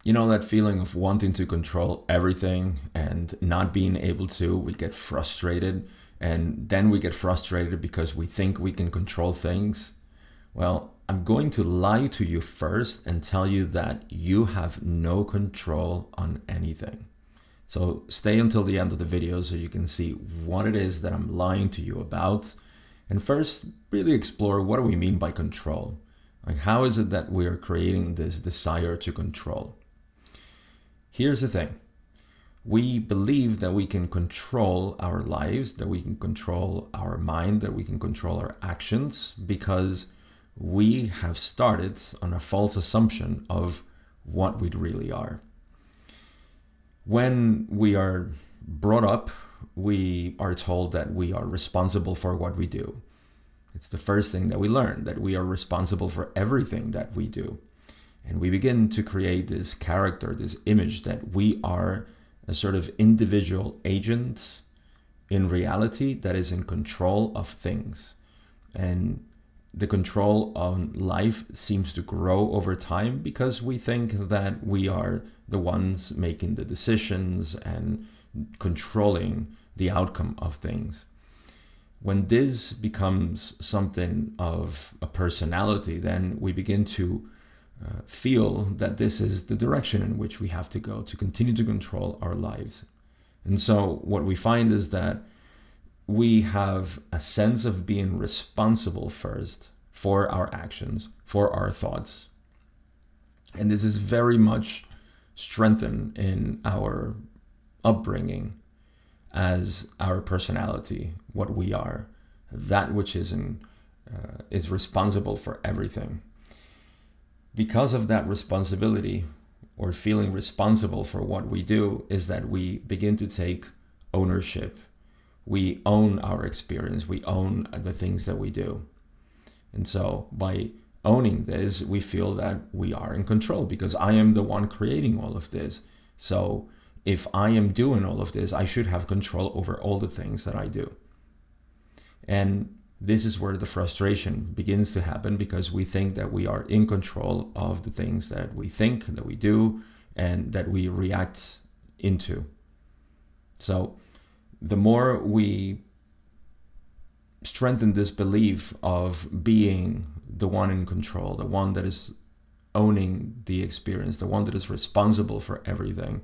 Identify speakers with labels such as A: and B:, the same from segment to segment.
A: You know that feeling of wanting to control everything and not being able to? We get frustrated, and then we get frustrated because we think we can control things. Well, I'm going to lie to you first and tell you that you have no control on anything. So stay until the end of the video so you can see what it is that I'm lying to you about. And first, really explore what do we mean by control? Like, how is it that we're creating this desire to control? Here's the thing. We believe that we can control our lives, that we can control our mind, that we can control our actions because we have started on a false assumption of what we really are. When we are brought up, we are told that we are responsible for what we do. It's the first thing that we learn, that we are responsible for everything that we do. And we begin to create this character, this image that we are a sort of individual agent in reality that is in control of things. And the control on life seems to grow over time because we think that we are the ones making the decisions and controlling the outcome of things. When this becomes something of a personality, then we begin to feel that this is the direction in which we have to go to continue to control our lives. And so what we find is that we have a sense of being responsible first for our actions, for our thoughts. And this is very much strengthened in our upbringing as our personality, what we are, that which is responsible for everything. Because of that responsibility, or feeling responsible for what we do, is that we begin to take ownership. We own our experience. We own the things that we do. And so by owning this, we feel that we are in control because I am the one creating all of this. So if I am doing all of this, I should have control over all the things that I do. And this is where the frustration begins to happen because we think that we are in control of the things that we think, that we do, and that we react into. So the more we strengthen this belief of being the one in control, the one that is owning the experience, the one that is responsible for everything,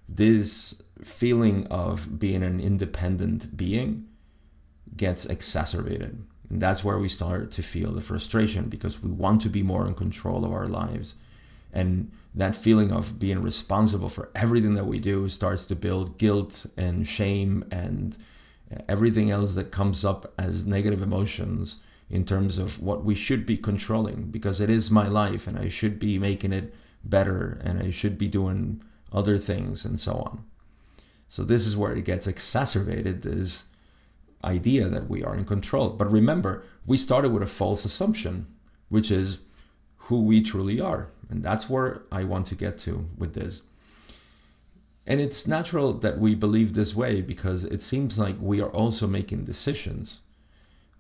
A: this feeling of being an independent being gets exacerbated. And that's where we start to feel the frustration because we want to be more in control of our lives. And that feeling of being responsible for everything that we do starts to build guilt and shame and everything else that comes up as negative emotions in terms of what we should be controlling, because it is my life and I should be making it better and I should be doing other things and so on. So this is where it gets exacerbated, this idea that we are in control. But remember, we started with a false assumption, which is who we truly are. And that's where I want to get to with this. And it's natural that we believe this way because it seems like we are also making decisions.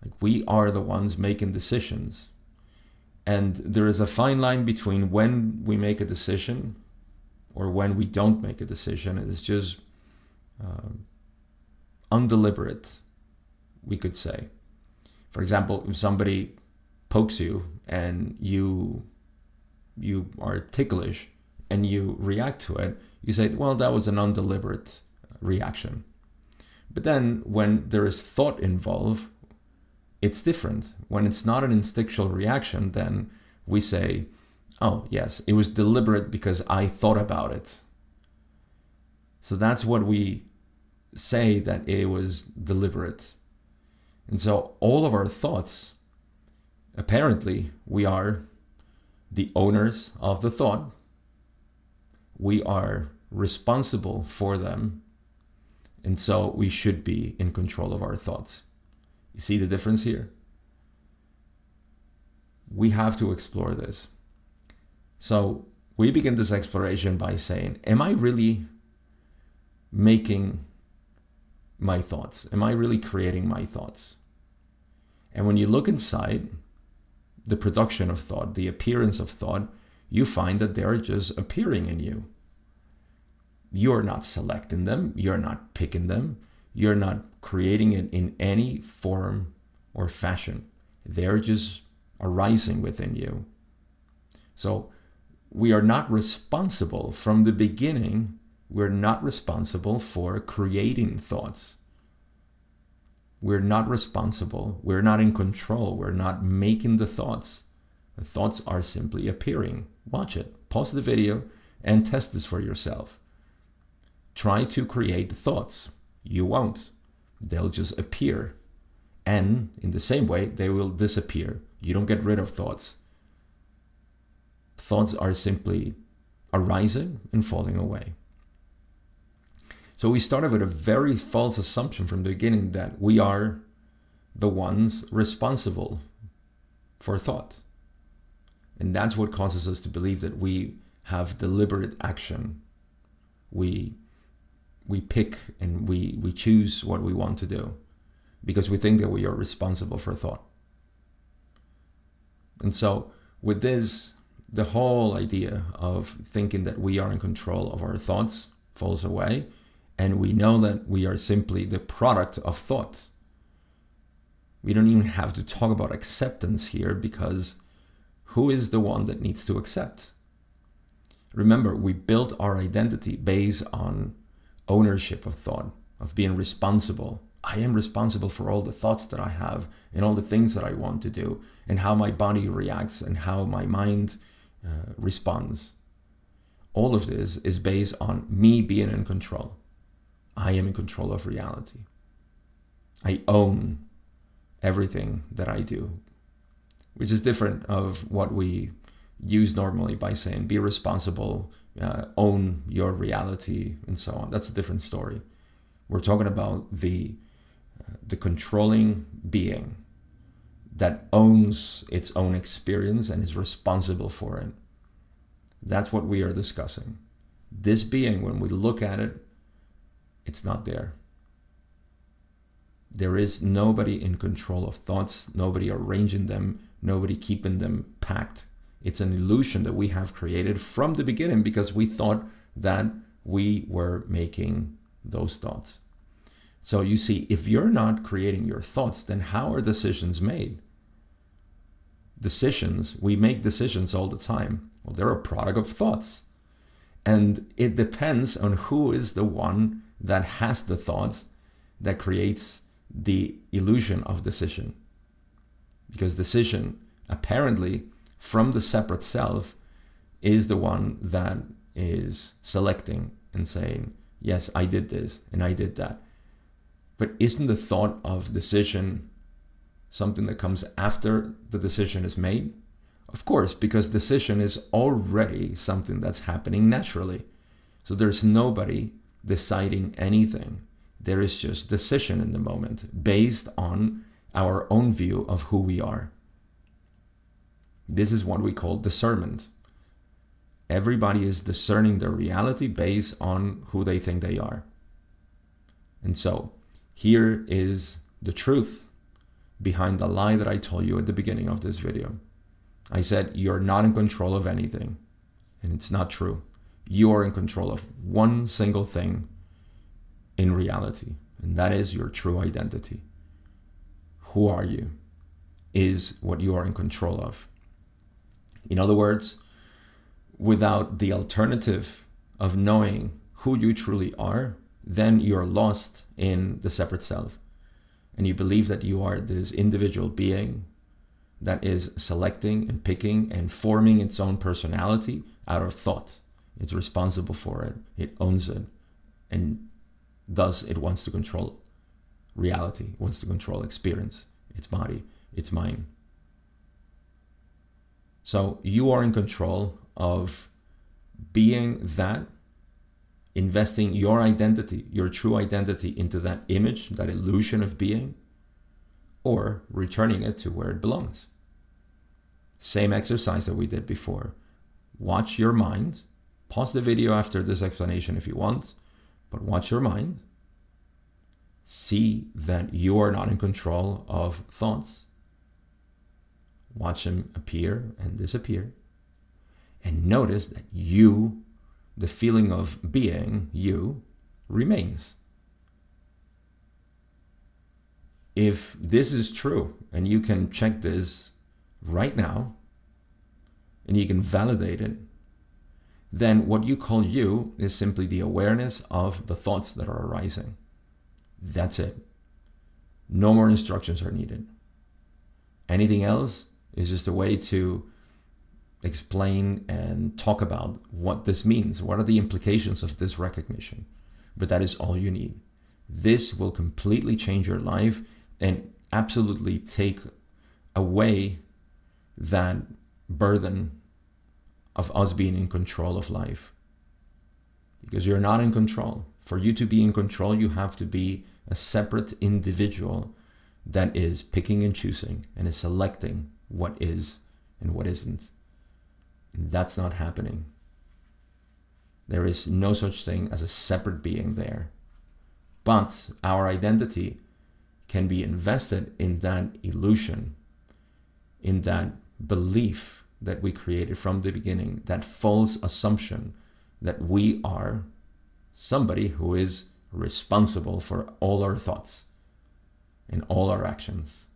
A: Like we are the ones making decisions. And there is a fine line between when we make a decision or when we don't make a decision. It's just undeliberate, we could say. For example, if somebody pokes you and you are ticklish and you react to it, you say, well, that was an undeliberate reaction. But then when there is thought involved, it's different. When it's not an instinctual reaction, then we say, oh, yes, it was deliberate because I thought about it. So that's what we say, that it was deliberate. And so all of our thoughts, apparently, we are the owners of the thought. We are responsible for them. And so we should be in control of our thoughts. You see the difference here? We have to explore this. So we begin this exploration by saying, am I really making my thoughts? Am I really creating my thoughts? And when you look inside the production of thought, the appearance of thought, you find that they're just appearing in you. You're not selecting them, you're not picking them, you're not creating it in any form or fashion. They're just arising within you. So we are not responsible from the beginning. We're not responsible for creating thoughts. We're not responsible. We're not in control. We're not making the thoughts. The thoughts are simply appearing. Watch it. Pause the video and test this for yourself. Try to create thoughts. You won't. They'll just appear. And in the same way, they will disappear. You don't get rid of thoughts. Thoughts are simply arising and falling away. So we started with a very false assumption from the beginning that we are the ones responsible for thought. And that's what causes us to believe that we have deliberate action. We pick and we choose what we want to do because we think that we are responsible for thought. And so with this, the whole idea of thinking that we are in control of our thoughts falls away. And we know that we are simply the product of thought. We don't even have to talk about acceptance here because who is the one that needs to accept? Remember, we built our identity based on ownership of thought, of being responsible. I am responsible for all the thoughts that I have and all the things that I want to do and how my body reacts and how my mind responds. All of this is based on me being in control. I am in control of reality. I own everything that I do, which is different of what we use normally by saying be responsible, own your reality, and so on. That's a different story. We're talking about the controlling being that owns its own experience and is responsible for it. That's what we are discussing. This being, when we look at it, it's not there. There is nobody in control of thoughts, nobody arranging them, nobody keeping them packed. It's an illusion that we have created from the beginning because we thought that we were making those thoughts. So you see, if you're not creating your thoughts, then how are decisions made? We make decisions all the time. Well, they're a product of thoughts. And it depends on who is the one that has the thoughts that creates the illusion of decision. Because decision, apparently, from the separate self, is the one that is selecting and saying, yes, I did this and I did that. But isn't the thought of decision something that comes after the decision is made? Of course, because decision is already something that's happening naturally. So there's nobody deciding anything. There is just decision in the moment based on our own view of who we are. This is what we call discernment. Everybody is discerning their reality based on who they think they are. And so here is the truth behind the lie that I told you at the beginning of this video. I said you're not in control of anything, and it's not true. You are in control of one single thing in reality, and that is your true identity. Who are you is what you are in control of. In other words, without the alternative of knowing who you truly are, then you're lost in the separate self. And you believe that you are this individual being that is selecting and picking and forming its own personality out of thought. It's responsible for it. It owns it. And thus it wants to control reality. It wants to control experience, its body, its mind. So you are in control of being that, investing your identity, your true identity into that image, that illusion of being, or returning it to where it belongs. Same exercise that we did before. Watch your mind. Pause the video after this explanation if you want, but watch your mind. See that you are not in control of thoughts. Watch them appear and disappear. And notice that you, the feeling of being you, remains. If this is true, and you can check this right now, and you can validate it, then what you call you is simply the awareness of the thoughts that are arising. That's it. No more instructions are needed. Anything else is just a way to explain and talk about what this means. What are the implications of this recognition? But that is all you need. This will completely change your life and absolutely take away that burden of us being in control of life. Because you're not in control. For you to be in control, you have to be a separate individual that is picking and choosing and is selecting what is and what isn't. And that's not happening. There is no such thing as a separate being there. But our identity can be invested in that illusion, in that belief that we created from the beginning, that false assumption that we are somebody who is responsible for all our thoughts and all our actions.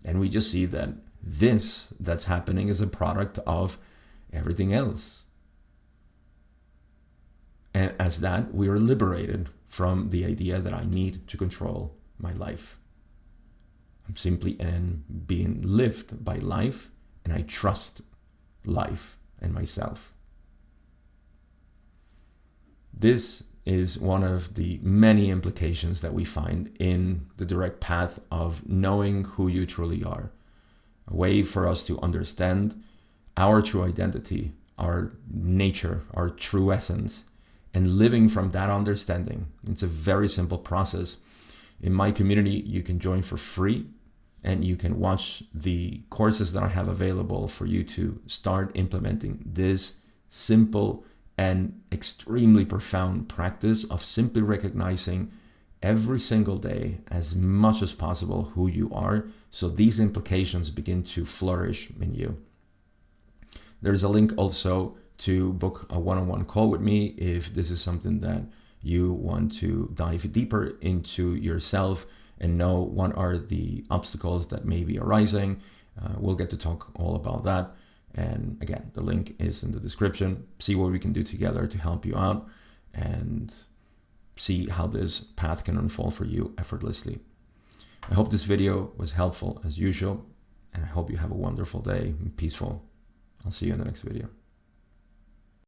A: And we just see that this that's happening is a product of everything else. And as that, we are liberated from the idea that I need to control my life. I'm simply being lived by life, and I trust life and myself. This is one of the many implications that we find in the direct path of knowing who you truly are. A way for us to understand our true identity, our nature, our true essence, and living from that understanding. It's a very simple process. In my community, you can join for free, and you can watch the courses that I have available for you to start implementing this simple and extremely profound practice of simply recognizing every single day as much as possible who you are, so these implications begin to flourish in you. There's a link also to book a one-on-one call with me if this is something that you want to dive deeper into yourself and know what are the obstacles that may be arising. We'll get to talk all about that. And again, the link is in the description. See what we can do together to help you out and see how this path can unfold for you effortlessly. I hope this video was helpful as usual, and I hope you have a wonderful day and peaceful. I'll see you in the next video.